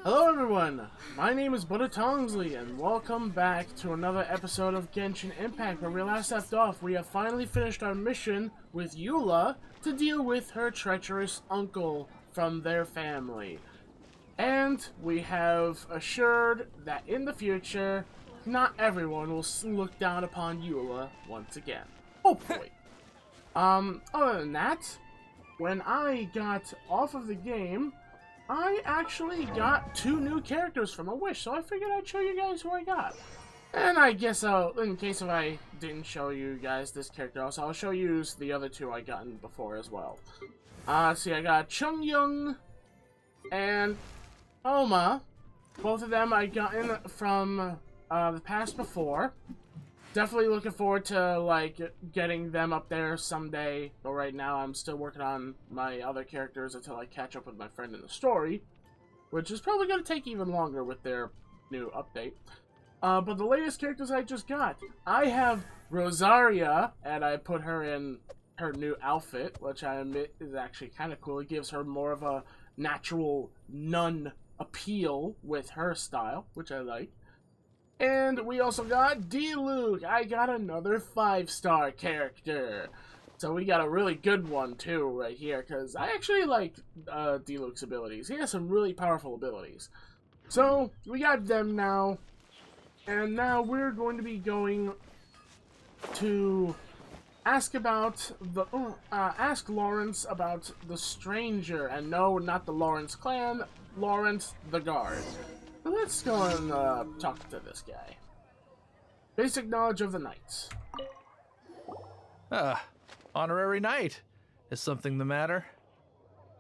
Hello everyone, my name is Tongsly, and welcome back to another episode of Genshin Impact. Where we last left off, we have finally finished our mission with Eula to deal with her treacherous uncle from their family. And we have assured that in the future, not everyone will look down upon Eula once again. Hopefully. Other than that, when I got off of the game, I actually got 2 new characters from a wish, so I figured I'd show you guys who I got. And I guess in case if I didn't show you guys this character also, I'll show you the other 2 I gotten before as well. See, I got Chung Young and Oma. Both of them I gotten from the past before. Definitely looking forward to, like, getting them up there someday, but right now I'm still working on my other characters until I catch up with my friend in the story, which is probably going to take even longer with their new update. But the latest characters I just got, I have Rosaria, and I put her in her new outfit, which I admit is actually kind of cool. It gives her more of a natural nun appeal with her style, which I like. And we also got D-Luke. I got another 5-star character. So we got a really good one too right here, because I actually like D-Luke's abilities. He has some really powerful abilities. So we got them now. And now we're going to be going to ask about the ask Lawrence about the stranger. And no, not the Lawrence clan, Lawrence the guard. Let's go and talk to this guy. Basic knowledge of the knights. Honorary knight. Is something the matter?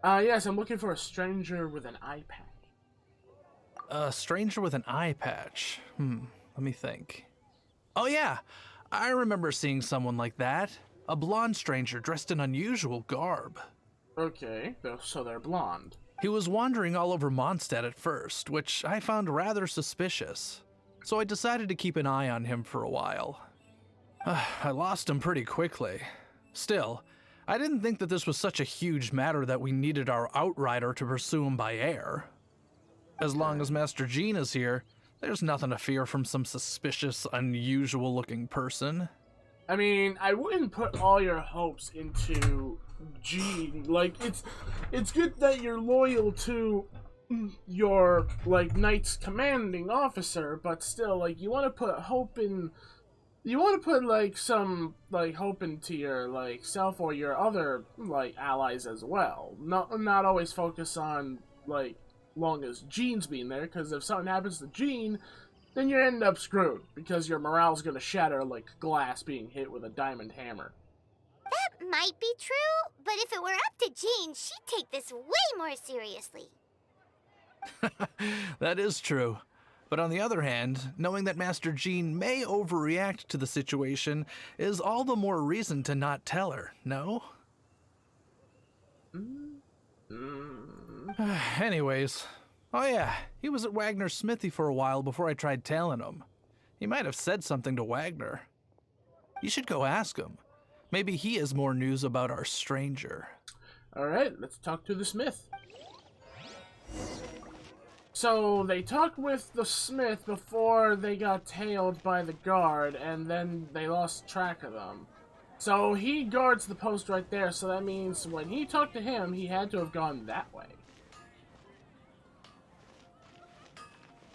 Yes, I'm looking for a stranger with an eye patch. A stranger with an eye patch? Let me think. Oh yeah, I remember seeing someone like that. A blonde stranger dressed in unusual garb. Okay, so they're blonde. He was wandering all over Mondstadt at first, which I found rather suspicious. So I decided to keep an eye on him for a while. I lost him pretty quickly. Still, I didn't think that this was such a huge matter that we needed our outrider to pursue him by air. As long as Master Jean is here, there's nothing to fear from some suspicious, unusual-looking person. I mean, I wouldn't put all your hopes into Jean. Like, it's good that you're loyal to your, like, knight's commanding officer, but still, like, you want to put hope in... You want to put, like, some, like, hope into your, like, self or your other, like, allies as well. Not always focus on, like, long as Jean's being there, because if something happens to Jean, then you end up screwed, because your morale's gonna shatter like glass being hit with a diamond hammer. That might be true, but if it were up to Jean, she'd take this way more seriously. That is true. But on the other hand, knowing that Master Jean may overreact to the situation is all the more reason to not tell her, no? Anyways, oh yeah, he was at Wagner's smithy for a while before I tried tailing him. He might have said something to Wagner. You should go ask him. Maybe he has more news about our stranger. Alright, let's talk to the smith. So, they talked with the smith before they got tailed by the guard, and then they lost track of them. So, he guards the post right there, so that means when he talked to him, he had to have gone that way.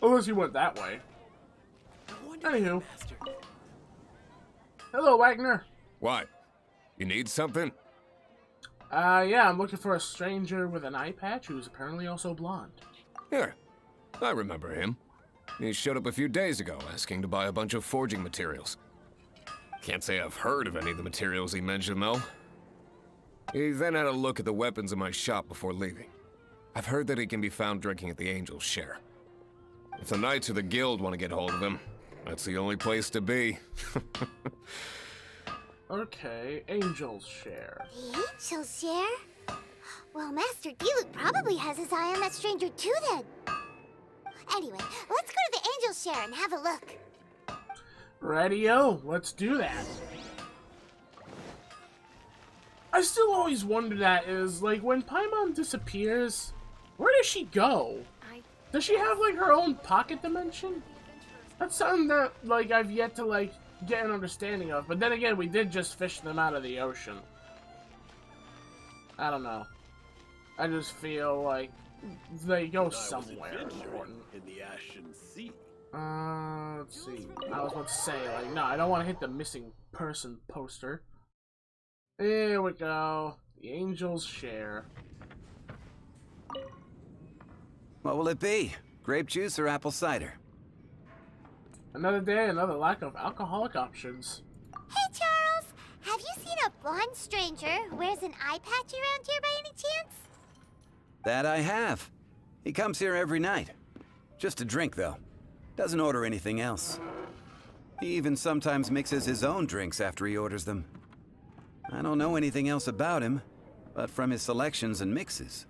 Unless he went that way. Anywho. Hello, Wagner. What? You need something? Yeah, I'm looking for a stranger with an eye patch who's apparently also blonde. Here. I remember him. He showed up a few days ago asking to buy a bunch of forging materials. Can't say I've heard of any of the materials he mentioned, though. He then had a look at the weapons in my shop before leaving. I've heard that he can be found drinking at the Angel's Share. If the Knights or the Guild want to get hold of him, that's the only place to be. Okay, Angel's Share. The Angel's Share? Well, Master D-Luke probably has his eye on that stranger too then. Anyway, let's go to the Angel's Share and have a look. Radio, let's do that. I still always wonder that is, like, when Paimon disappears, where does she go? Does she have, like, her own pocket dimension? That's something that, like, I've yet to, like, get an understanding of. But then again, we did just fish them out of the ocean. I don't know. I just feel like they go somewhere important. In the Ashen Sea. Let's see. I was about to say, like, no, I don't want to hit the missing person poster. Here we go. The Angel's Share. What will it be? Grape juice or apple cider? Another day, another lack of alcoholic options. Hey, Charles! Have you seen a blonde stranger who wears an eye patch around here by any chance? That I have. He comes here every night. Just a drink, though. Doesn't order anything else. He even sometimes mixes his own drinks after he orders them. I don't know anything else about him, but from his selections and mixes,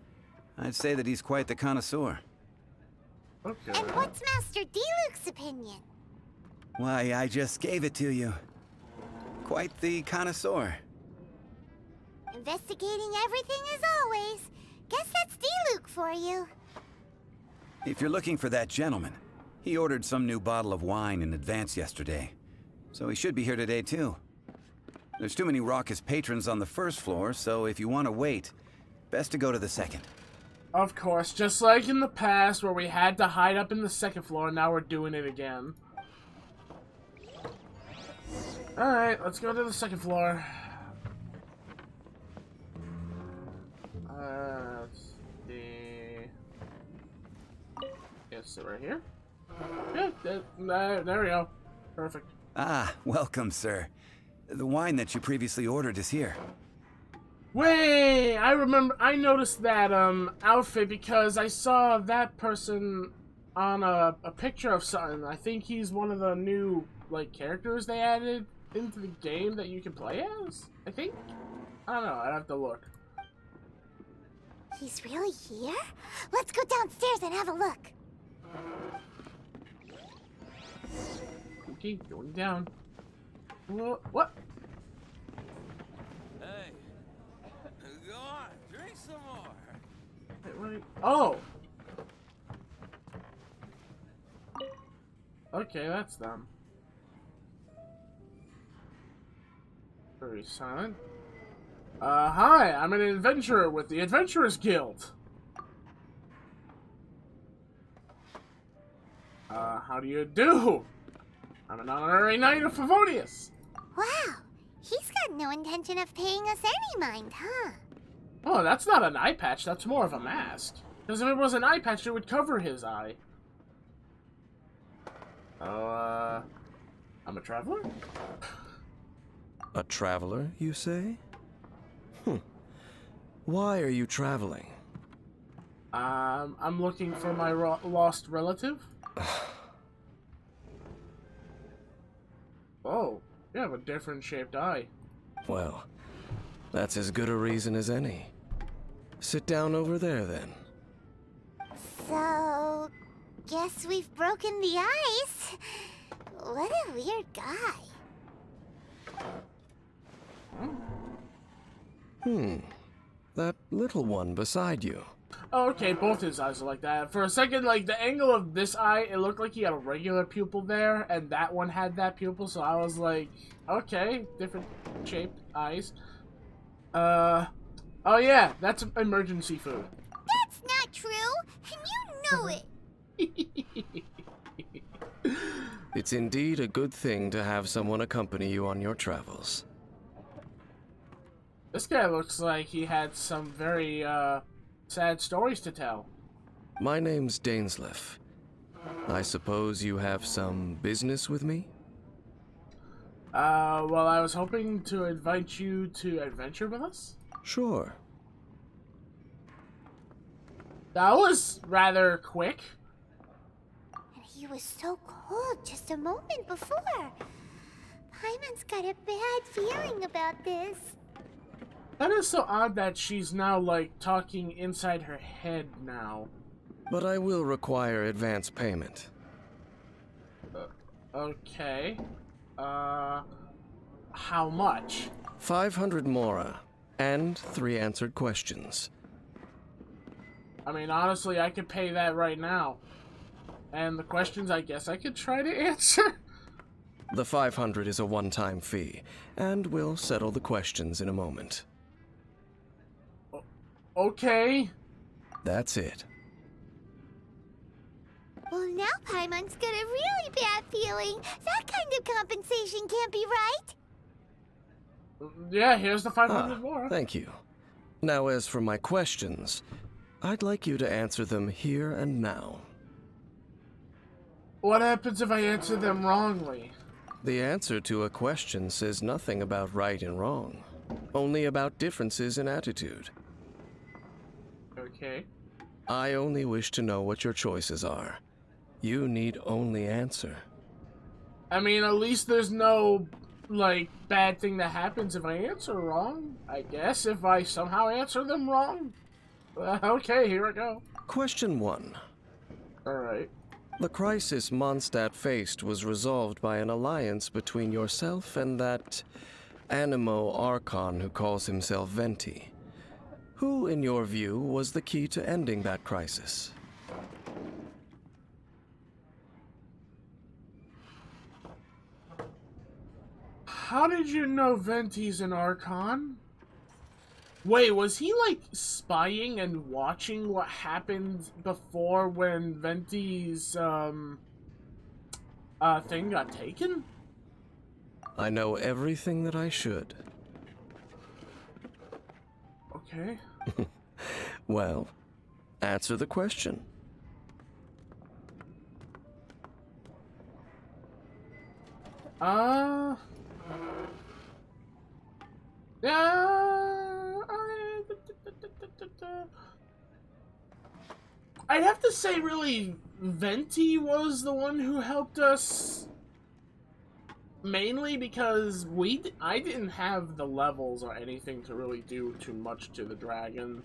I'd say that he's quite the connoisseur. Okay. And what's Master D-Luke's opinion? Why, I just gave it to you. Quite the connoisseur. Investigating everything as always. Guess that's D-Luke for you. If you're looking for that gentleman, he ordered some new bottle of wine in advance yesterday, so he should be here today too. There's too many raucous patrons on the first floor, so if you want to wait, best to go to the second. Of course, just like in the past where we had to hide up in the second floor, now we're doing it again. Alright, let's go to the second floor. Let's see. Yes, right here. Yeah, there we go. Perfect. Ah, welcome, sir. The wine that you previously ordered is here. Wait, I noticed that outfit because I saw that person on a picture of something. I think he's one of the new like characters they added into the game that you can play as. I think. I don't know. I'd have to look. He's really here? Let's go downstairs and have a look. Okay, going down. What? Hey, go on, drink some more. Wait. Oh. Okay, that's them. Very silent. Hi, I'm an adventurer with the Adventurers Guild. How do you do? I'm an honorary knight of Favonius. Wow, he's got no intention of paying us any mind, huh? Oh, that's not an eye patch, that's more of a mask. Because if it was an eye patch, it would cover his eye. Oh, I'm a traveler? A traveler, you say? Why are you traveling? I'm looking for my lost relative. Oh, you have a different shaped eye. Well, that's as good a reason as any. Sit down over there, then. So, guess we've broken the ice. What a weird guy. That little one beside you. Oh, okay, both his eyes are like that. For a second, like, the angle of this eye, it looked like he had a regular pupil there, and that one had that pupil, so I was like, okay, different shaped eyes. Oh yeah, that's emergency food. That's not true, and you know it. It's indeed a good thing to have someone accompany you on your travels. This guy looks like he had some very, sad stories to tell. My name's Dainsleif. I suppose you have some business with me? Well, I was hoping to invite you to adventure with us. Sure. That was rather quick. And he was so cold just a moment before. Paimon's got a bad feeling about this. That is so odd that she's now, like, talking inside her head now. But I will require advance payment. Okay. How much? 500 mora, and 3 answered questions. I mean, honestly, I could pay that right now. And the questions, I guess I could try to answer. The 500 is a one-time fee, and we'll settle the questions in a moment. Okay. That's it. Well, now Paimon's got a really bad feeling. That kind of compensation can't be right. Yeah, here's the 500 more. Thank you. Now, as for my questions, I'd like you to answer them here and now. What happens if I answer them wrongly? The answer to a question says nothing about right and wrong, only about differences in attitude. Okay. I only wish to know what your choices are. You need only answer. I mean, at least there's no, like, bad thing that happens if I answer wrong. I guess if I somehow answer them wrong. Okay, here we go. Question 1. Alright. The crisis Mondstadt faced was resolved by an alliance between yourself and that Animo Archon who calls himself Venti. Who, in your view, was the key to ending that crisis? How did you know Venti's an Archon? Wait, was he, like, spying and watching what happened before when Venti's, thing got taken? I know everything that I should. Okay. Well, answer the question. I'd have to say, really, Venti was the one who helped us. Mainly because I didn't have the levels or anything to really do too much to the dragon.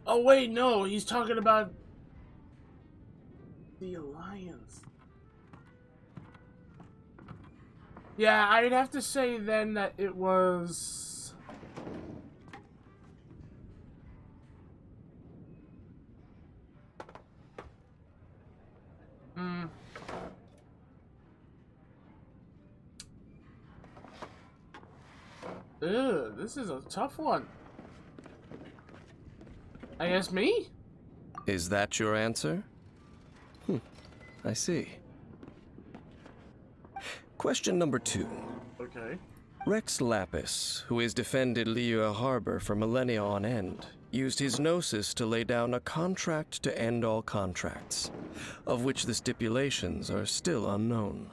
Oh wait, no, he's talking about the Alliance. Yeah, I'd have to say then that it was... Ew, this is a tough one. I guess me? Is that your answer? I see. Question number 2. Okay. Rex Lapis, who has defended Liyue Harbor for millennia on end, used his gnosis to lay down a contract to end all contracts, of which the stipulations are still unknown.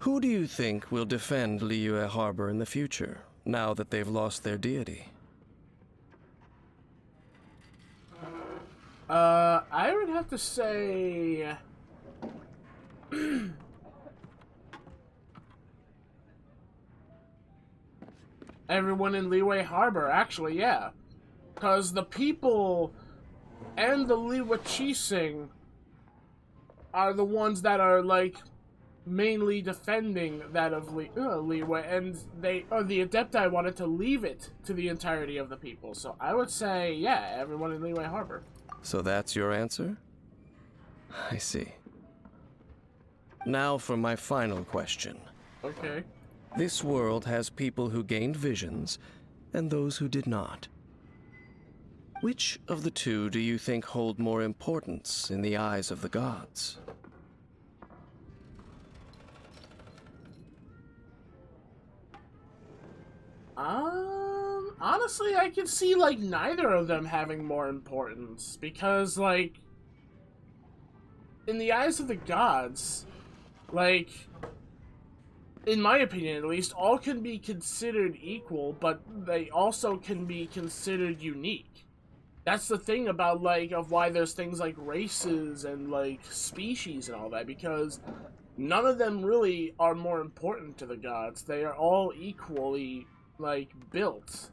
Who do you think will defend Liyue Harbor in the future, now that they've lost their deity? I would have to say... everyone in Liyue Harbor, actually, yeah. Because the people and the Liyue Chising are the ones that are, like, mainly defending that of Liyue, and the Adepti wanted to leave it to the entirety of the people. So I would say, yeah, everyone in Liyue Harbor. So that's your answer? I see. Now for my final question. Okay. This world has people who gained visions, and those who did not. Which of the two do you think hold more importance in the eyes of the gods? Honestly, I can see, like, neither of them having more importance, because, like, in the eyes of the gods, like, in my opinion at least, all can be considered equal, but they also can be considered unique. That's the thing about, like, of why there's things like races and, like, species and all that, because none of them really are more important to the gods. They are all equally, like, built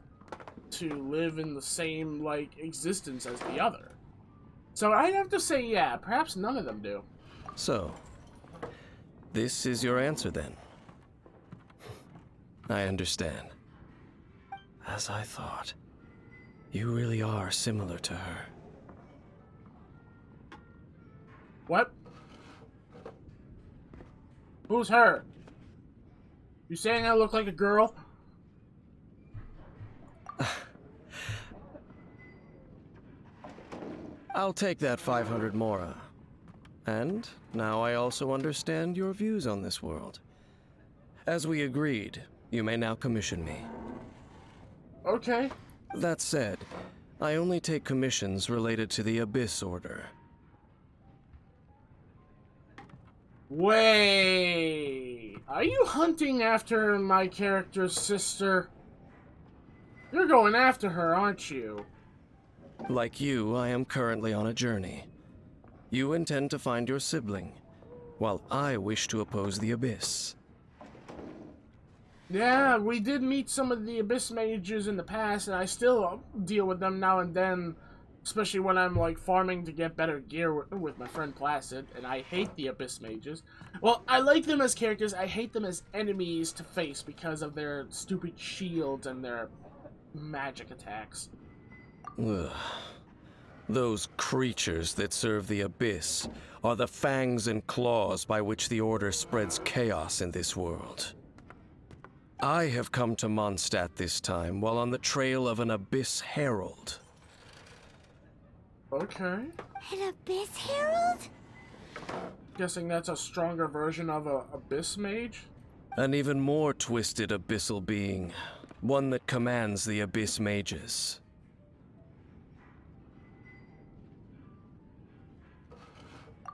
to live in the same, like, existence as the other. So I'd have to say, yeah, perhaps none of them do. So, this is your answer then? I understand. As I thought, you really are similar to her. What? Who's her? You saying I look like a girl? I'll take that 500 mora. And now I also understand your views on this world. As we agreed, you may now commission me. Okay. That said, I only take commissions related to the Abyss Order. Wait. Are you hunting after my character's sister? You're going after her, aren't you? Like you, I am currently on a journey. You intend to find your sibling, while I wish to oppose the Abyss. Yeah, we did meet some of the Abyss mages in the past, and I still deal with them now and then, especially when I'm, like, farming to get better gear with my friend Placid, and I hate the Abyss mages. Well, I like them as characters, I hate them as enemies to face because of their stupid shields and their magic attacks. Ugh. Those creatures that serve the Abyss are the fangs and claws by which the Order spreads chaos in this world. I have come to Mondstadt this time while on the trail of an Abyss Herald. Okay. An Abyss Herald? Guessing that's a stronger version of a Abyss mage? An even more twisted abyssal being, one that commands the Abyss mages.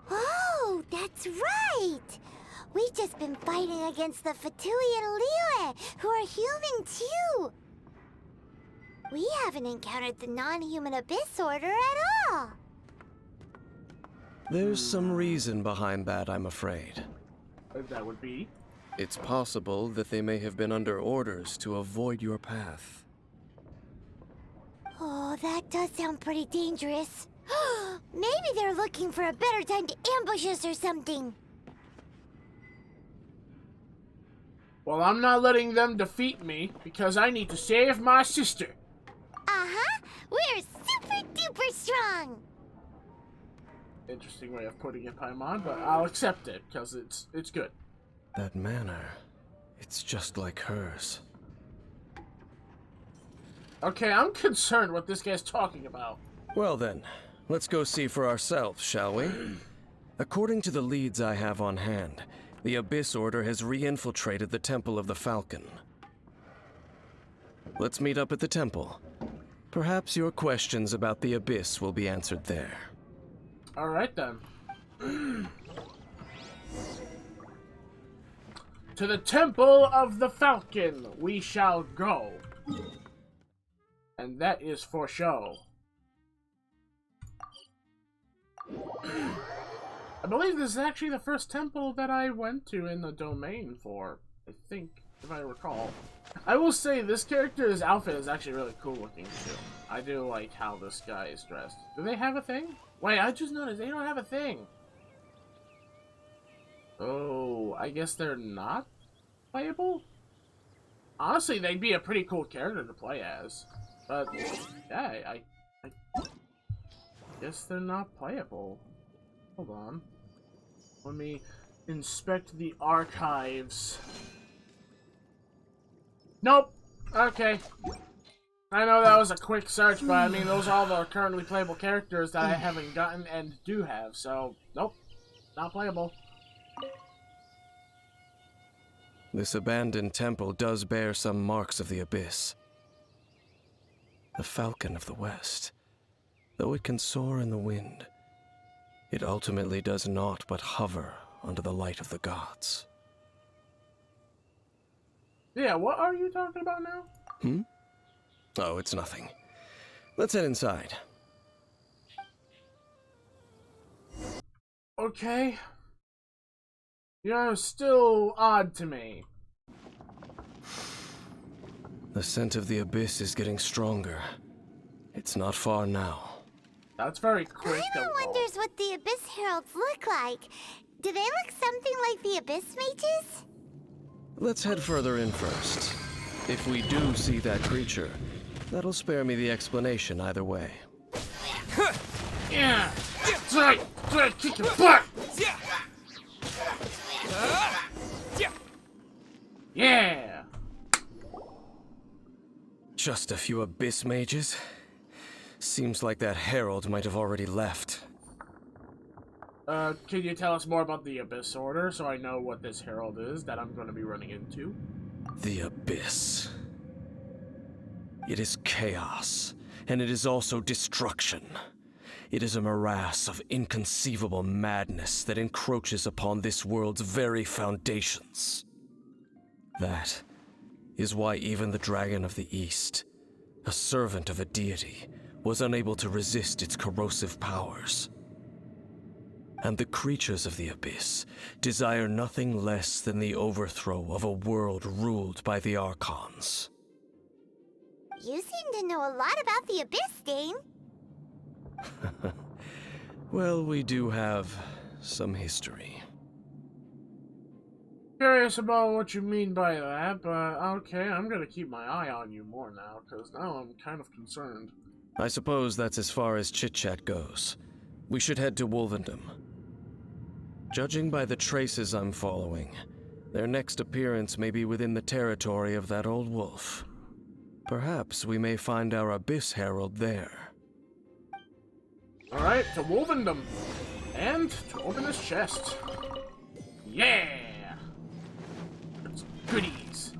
Oh, that's right! We've just been fighting against the Fatui and Liyue, who are human too! We haven't encountered the non-human Abyss Order at all! There's some reason behind that, I'm afraid. That would be? It's possible that they may have been under orders to avoid your path. Oh, that does sound pretty dangerous. Maybe they're looking for a better time to ambush us or something. Well, I'm not letting them defeat me, because I need to save my sister. Uh-huh. We're super duper strong. Interesting way of putting it, Paimon, but I'll accept it, because it's good. That manner, it's just like hers. Okay, I'm concerned what this guy's talking about. Well then, let's go see for ourselves, shall we? According to the leads I have on hand, the Abyss Order has re-infiltrated the Temple of the Falcon. Let's meet up at the temple. Perhaps your questions about the Abyss will be answered there. Alright then. To the Temple of the Falcon we shall go. And that is for show. I believe this is actually the first temple that I went to in the domain for, I think, if I recall. I will say this character's outfit is actually really cool looking too. I do like how this guy is dressed. Do they have a thing? Wait, I just noticed they don't have a thing. Oh, I guess they're not playable? Honestly, they'd be a pretty cool character to play as. But, yeah, I guess they're not playable. Hold on. Let me inspect the archives. Nope. Okay. I know that was a quick search, but I mean, those are all the currently playable characters that I haven't gotten and do have, so, nope. Not playable. This abandoned temple does bear some marks of the Abyss. The Falcon of the West. Though it can soar in the wind, it ultimately does naught but hover under the light of the gods. Yeah, what are you talking about now? Hmm? Oh, it's nothing. Let's head inside. Okay. You're still odd to me. The scent of the Abyss is getting stronger. It's not far now. That's very quick. Paimon wonders what the Abyss Heralds look like. Do they look something like the Abyss Mages? Let's head further in first. If we do see that creature, that'll spare me the explanation either way. Yeah! Try, kick your butt! Yeah! Just a few Abyss Mages? Seems like that Herald might have already left. Can you tell us more about the Abyss Order so I know what this Herald is that I'm going to be running into? The Abyss. It is chaos, and it is also destruction. It is a morass of inconceivable madness that encroaches upon this world's very foundations. That is why even the Dragon of the East, a servant of a deity, was unable to resist its corrosive powers. And the creatures of the Abyss desire nothing less than the overthrow of a world ruled by the Archons. You seem to know a lot about the Abyss, Dane. Well, we do have some history. Curious about what you mean by that, but okay, I'm gonna keep my eye on you more now, because now I'm kind of concerned. I suppose that's as far as chit-chat goes. We should head to Wolvendom. Judging by the traces I'm following, their next appearance may be within the territory of that old wolf. Perhaps we may find our Abyss Herald there. Alright, to Wolvendom. And to open this chest. Yeah! It's goodies.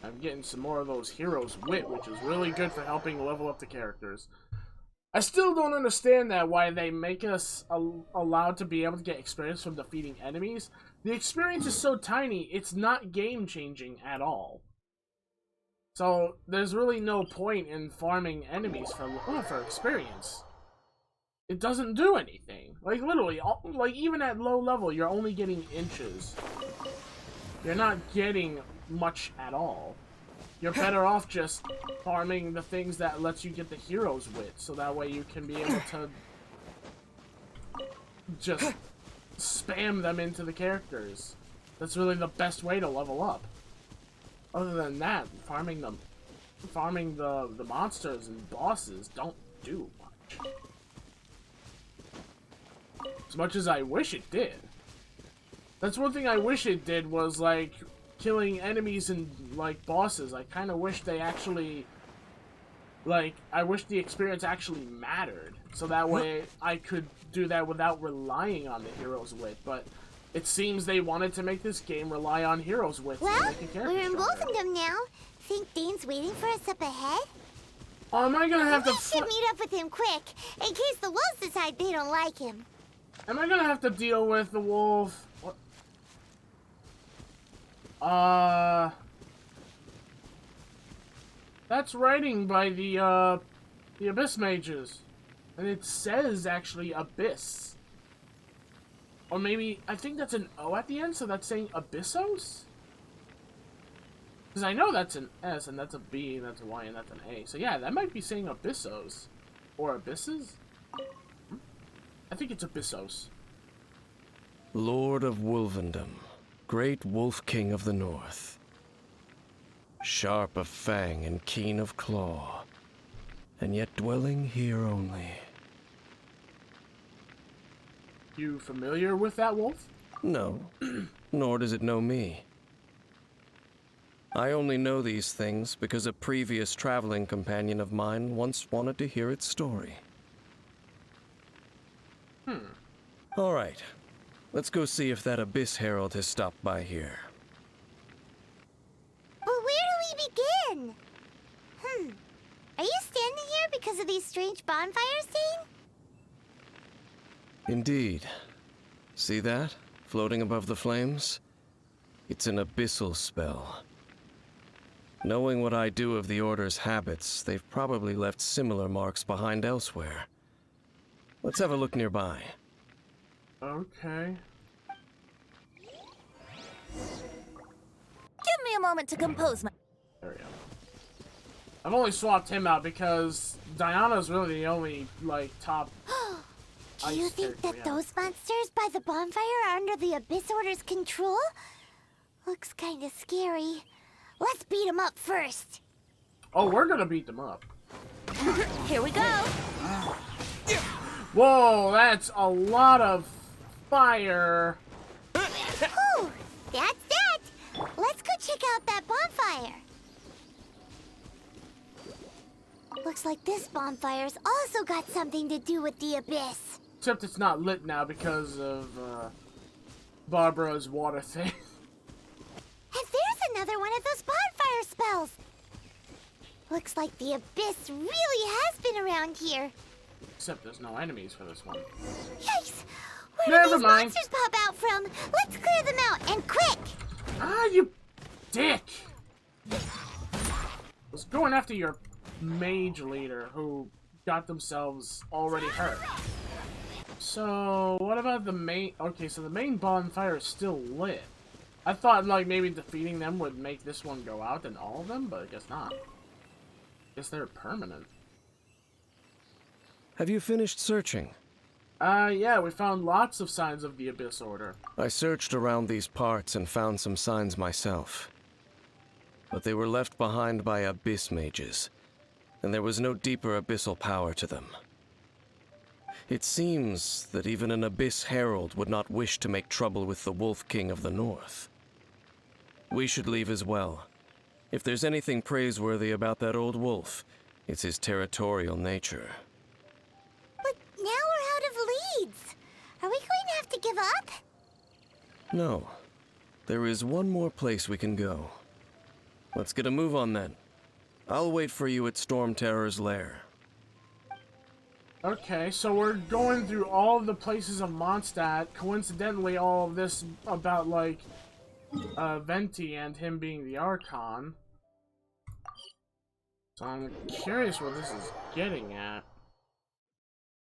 I'm getting some more of those heroes' wit, which is really good for helping level up the characters. I still don't understand that, why they make us allowed to be able to get experience from defeating enemies. The experience is so tiny, it's not game-changing at all. So, there's really no point in farming enemies for experience. It doesn't do anything. Like, literally, like, even at low level, you're only getting inches. You're not getting much at all. You're better off just farming the things that lets you get the hero's wit, so that way you can be able to just spam them into the characters. That's really the best way to level up. Other than that, farming the monsters and bosses don't do much. As much as I wish it did. That's one thing I wish it did, was like killing enemies and like bosses. I kind of wish they actually, like, I wish the experience actually mattered, so that way I could do that without relying on the hero's wit. But it seems they wanted to make this game rely on hero's wit. Well, we're in Wolfendom now. Think Dane's waiting for us up ahead? Oh, am I gonna have to? We should meet up with him quick, in case the wolves decide they don't like him. Am I gonna have to deal with the wolf? What? That's writing by the Abyss Mages. And it says, actually, Abyss. Or maybe, I think that's an O at the end, so that's saying Abyssos? Because I know that's an S, and that's a B, and that's a Y, and that's an A. So yeah, that might be saying Abyssos. Or Abysses? I think it's Abyssos. Lord of Wolvendom, great Wolf King of the North. Sharp of fang and keen of claw, and yet dwelling here only. You familiar with that wolf? No, nor does it know me. I only know these things because a previous traveling companion of mine once wanted to hear its story. All right, let's go see if that Abyss Herald has stopped by here. But where do we begin? Are you standing here because of these strange bonfires, Dane? Indeed. See that? Floating above the flames? It's an abyssal spell. Knowing what I do of the Order's habits, they've probably left similar marks behind elsewhere. Let's have a look nearby. Okay. Give me a moment to compose my... There we go. I've only swapped him out because Diana's really the only, like, top Do you think that those monsters by the bonfire are under the Abyss Order's control? Looks kinda scary. Let's beat them up first. Oh, we're gonna beat them up. Here we go. Whoa, that's a lot of fire. Whew, that's that. Let's go check out that bonfire. Looks like this bonfire's also got something to do with the Abyss. Except it's not lit now because of Barbara's water thing. And there's another one of those bonfire spells. Looks like the Abyss really has been around here. Except there's no enemies for this one. Yikes! Where did Never these mind. monsters pop out from? Let's clear them out, and quick! Ah, you dick! I was going after your mage leader who got themselves already hurt. So, what about the main... Okay, so the main bonfire is still lit. I thought, like, maybe defeating them would make this one go out and all of them, but I guess not. Guess they're permanent. Have you finished searching? Yeah, we found lots of signs of the Abyss Order. I searched around these parts and found some signs myself. But they were left behind by Abyss mages, and there was no deeper abyssal power to them. It seems that even an Abyss Herald would not wish to make trouble with the Wolf King of the North. We should leave as well. If there's anything praiseworthy about that old wolf, it's his territorial nature. But now we're out of leads. Are we going to have to give up? No. There is one more place we can go. Let's get a move on then. I'll wait for you at Storm Terror's lair. Okay, so we're going through all of the places of Mondstadt. Coincidentally, all of this about, like, Venti and him being the Archon. So I'm curious what this is getting at.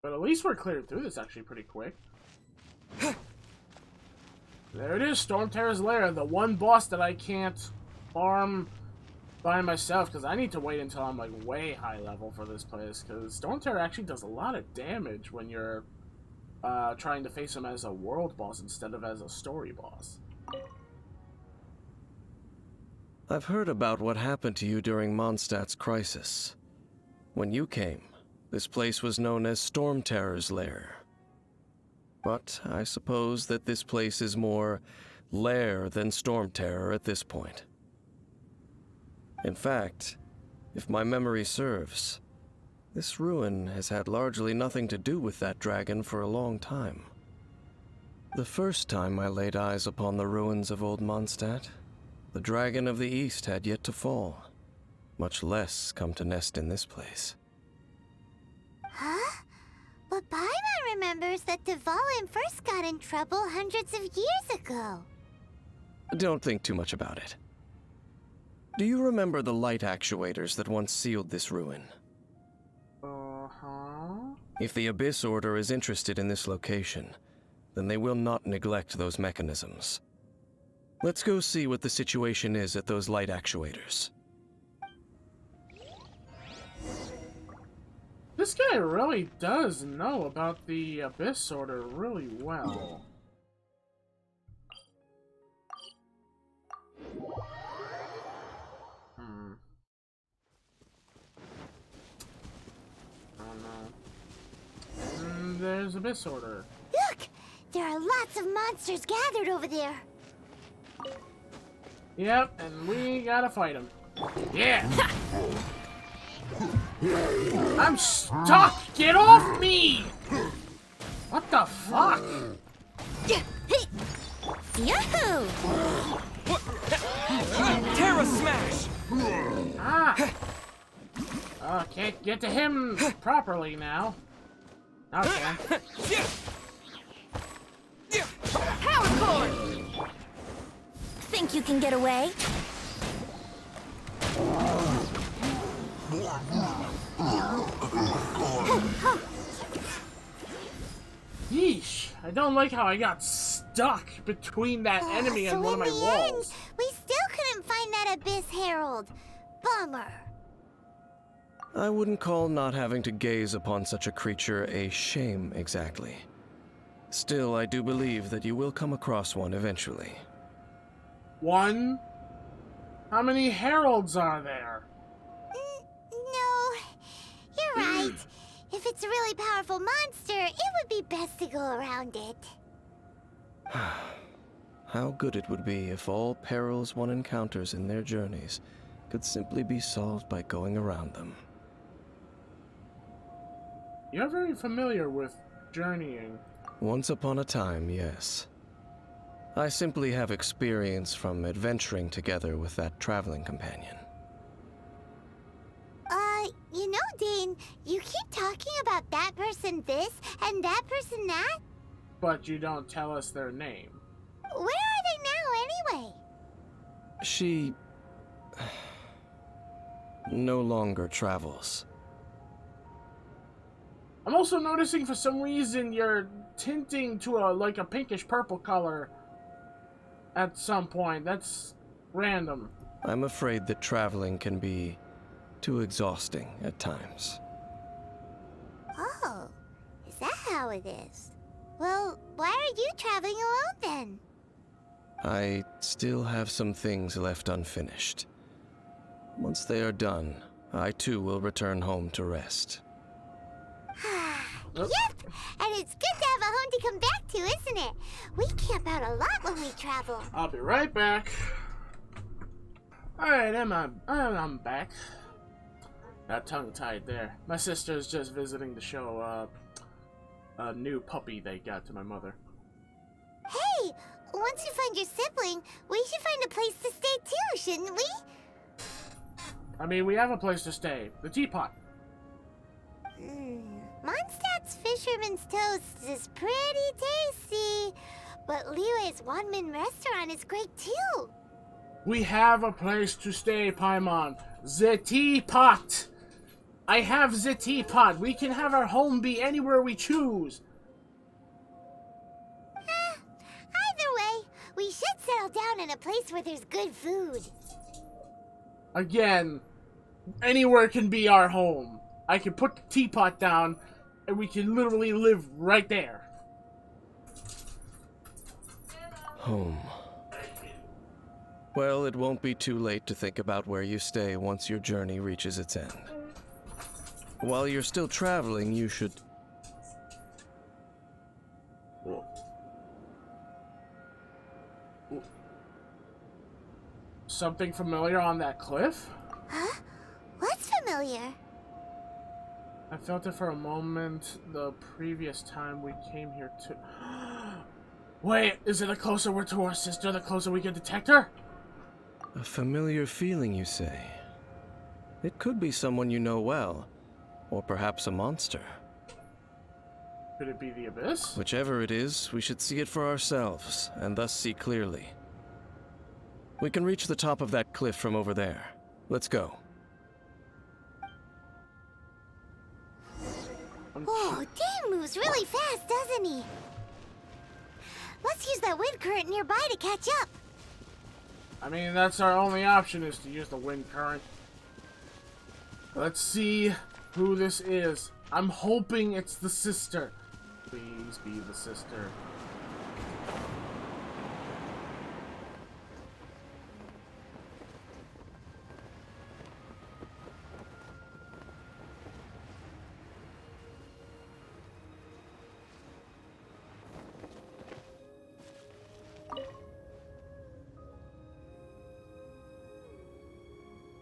But at least we're cleared through this actually pretty quick. There it is, Storm Terror's Lair, the one boss that I can't farm by myself, because I need to wait until I'm like way high level for this place, because Storm Terror actually does a lot of damage when you're trying to face him as a world boss instead of as a story boss. I've heard about what happened to you during Mondstadt's crisis. When you came, this place was known as Storm Terror's Lair. But I suppose that this place is more lair than Storm Terror at this point. In fact, if my memory serves, this ruin has had largely nothing to do with that dragon for a long time. The first time I laid eyes upon the ruins of Old Mondstadt, the Dragon of the East had yet to fall, much less come to nest in this place. Huh? But Paimon remembers that Dvalin first got in trouble hundreds of years ago. Don't think too much about it. Do you remember the light actuators that once sealed this ruin? Uh-huh. If the Abyss Order is interested in this location, then they will not neglect those mechanisms. Let's go see what the situation is at those light actuators. This guy really does know about the Abyss Order really well. Oh no. And there's Abyss Order. Look! There are lots of monsters gathered over there. Yep, and we gotta fight him. Yeah! I'm stuck! Get off me! What the fuck? Yahoo! Terra Smash! Ah! Oh, can't get to him properly now. Okay. Power cord! Think you can get away? Yeesh. I don't like how I got stuck between that enemy and one of my walls. We still couldn't find that Abyss Herald. Bummer. I wouldn't call not having to gaze upon such a creature a shame exactly. Still, I do believe that you will come across one eventually. One? How many heralds are there? No, you're right. If it's a really powerful monster, it would be best to go around it. How good it would be if all perils one encounters in their journeys could simply be solved by going around them. You're very familiar with journeying. Once upon a time, yes. I simply have experience from adventuring together with that traveling companion. You know, Dane, you keep talking about that person this and that person that. But you don't tell us their name. Where are they now, anyway? She no longer travels. I'm also noticing for some reason you're tinting to like a pinkish purple color at some point. That's random. I'm afraid that traveling can be too exhausting at times. Oh, is that how it is? Well, why are you traveling alone then? I still have some things left unfinished. Once they are done, I too will return home to rest. Yep, and it's good to have a home to come back to, isn't it? We camp out a lot when we travel. I'll be right back. Alright, I'm back. Got tongue-tied there. My sister's just visiting to show a new puppy they got to my mother. Hey, once you find your sibling, we should find a place to stay too, shouldn't we? I mean, we have a place to stay. The teapot. Mondstadt's Fisherman's Toast is pretty tasty, but Liyue's one-man restaurant is great too. We have a place to stay, Paimon. The teapot. I have the teapot. We can have our home be anywhere we choose. Either way, we should settle down in a place where there's good food. Again, anywhere can be our home. I can put the teapot down, and we can literally live right there. Home. Well, it won't be too late to think about where you stay once your journey reaches its end. While you're still traveling, you should... Something familiar on that cliff? Huh? What's familiar? I felt it for a moment the previous time we came here to... Wait, is it the closer we're to our sister, the closer we can detect her? A familiar feeling, you say? It could be someone you know well, or perhaps a monster. Could it be the Abyss? Whichever it is, we should see it for ourselves, and thus see clearly. We can reach the top of that cliff from over there. Let's go. Whoa, Dane moves really fast, doesn't he? Let's use that wind current nearby to catch up. I mean, that's our only option, is to use the wind current. Let's see who this is. I'm hoping it's the sister. Please be the sister.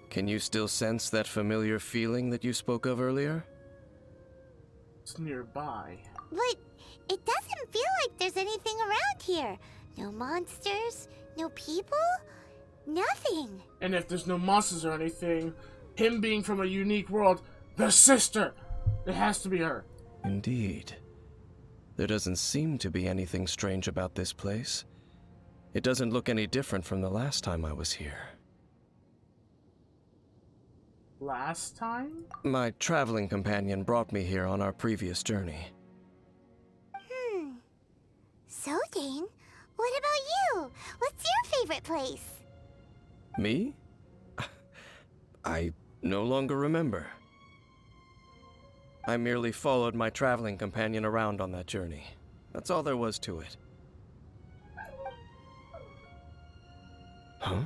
Can you still sense that familiar feeling that you spoke of earlier? It's nearby. But it doesn't feel like there's anything around here. No monsters, no people, nothing. And if there's no monsters or anything, him being from a unique world, the sister! It has to be her. Indeed. There doesn't seem to be anything strange about this place. It doesn't look any different from the last time I was here. Last time? My traveling companion brought me here on our previous journey. So, Dane, what about you? What's your favorite place? Me? I no longer remember. I merely followed my traveling companion around on that journey. That's all there was to it. Huh?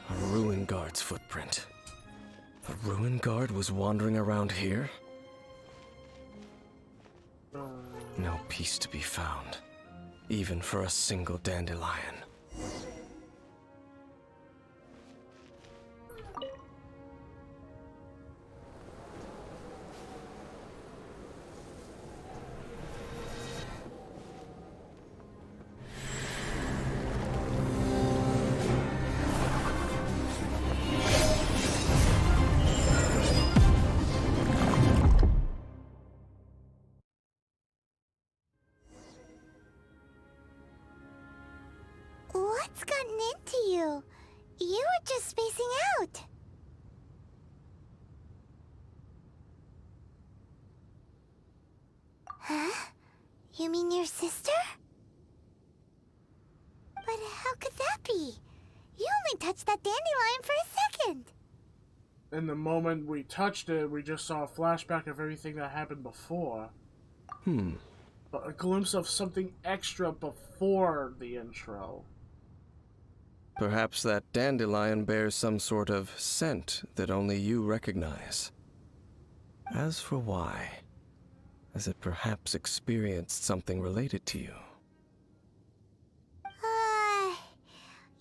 A ruin guard's footprint. A ruin guard was wandering around here? No peace to be found, even for a single dandelion. What's gotten into you? You were just spacing out. Huh? You mean your sister? But how could that be? You only touched that dandelion for a second. In the moment we touched it, we just saw a flashback of everything that happened before. A glimpse of something extra before the intro. Perhaps that dandelion bears some sort of scent that only you recognize. As for why, has it perhaps experienced something related to you?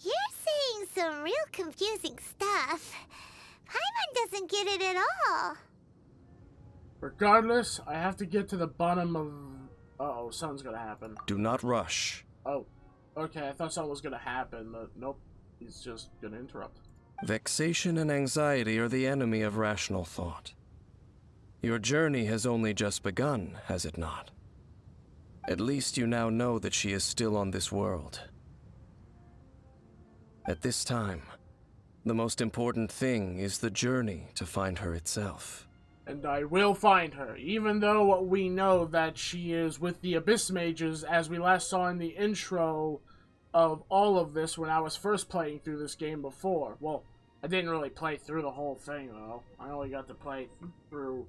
You're saying some real confusing stuff. Paimon doesn't get it at all. Regardless, I have to get to the bottom of... Uh-oh, something's gonna happen. Do not rush. Oh, okay, I thought something was gonna happen, but nope. He's just gonna interrupt. Vexation and anxiety are the enemy of rational thought. Your journey has only just begun, has it not? At least you now know that she is still on this world. At this time, the most important thing is the journey to find her itself. And I will find her, even though we know that she is with the Abyss Mages, as we last saw in the intro of all of this when I was first playing through this game before. Well, I didn't really play through the whole thing, though. I only got to play through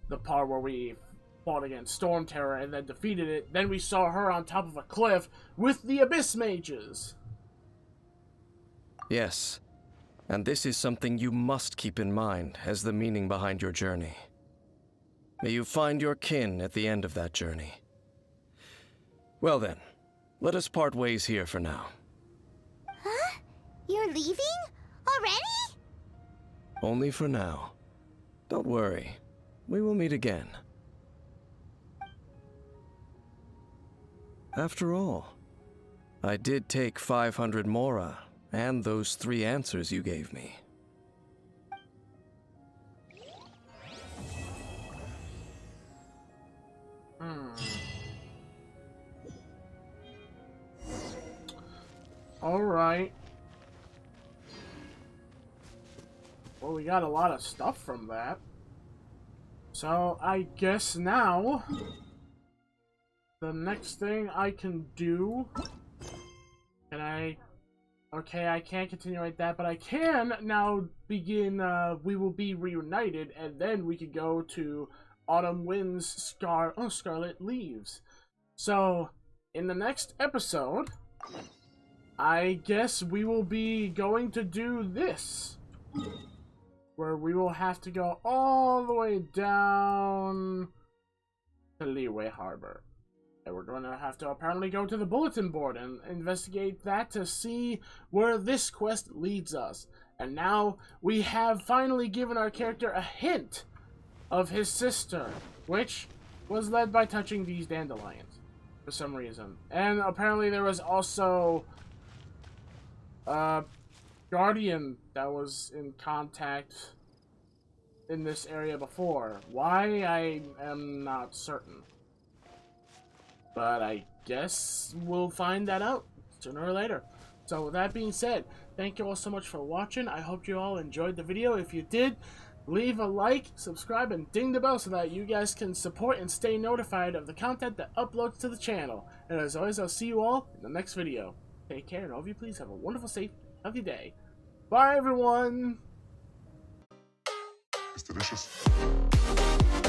the part where we fought against Storm Terror and then defeated it. Then we saw her on top of a cliff with the Abyss Mages. Yes, and this is something you must keep in mind as the meaning behind your journey. May you find your kin at the end of that journey. Well then, let us part ways here for now. Huh? You're leaving? Already? Only for now. Don't worry, we will meet again. After all, I did take 500 Mora and those 3 answers you gave me. Alright. Well, we got a lot of stuff from that. So, I guess now, the next thing I can do... Can I... Okay, I can't continue like that, but I can now begin, We Will Be Reunited, and then we could go to Autumn Winds Scarlet Leaves. So, in the next episode, I guess we will be going to do this, where we will have to go all the way down to Liyue Harbor. And we're going to have to apparently go to the bulletin board and investigate that to see where this quest leads us. And now we have finally given our character a hint of his sister, which was led by touching these dandelions for some reason. And apparently there was also a guardian that was in contact in this area before. Why, I am not certain. But I guess we'll find that out sooner or later. So with that being said, thank you all so much for watching. I hope you all enjoyed the video. If you did, leave a like, subscribe, and ding the bell so that you guys can support and stay notified of the content that uploads to the channel. And as always, I'll see you all in the next video. Take care, and all of you please have a wonderful, safe, healthy day. Bye, everyone! It's delicious.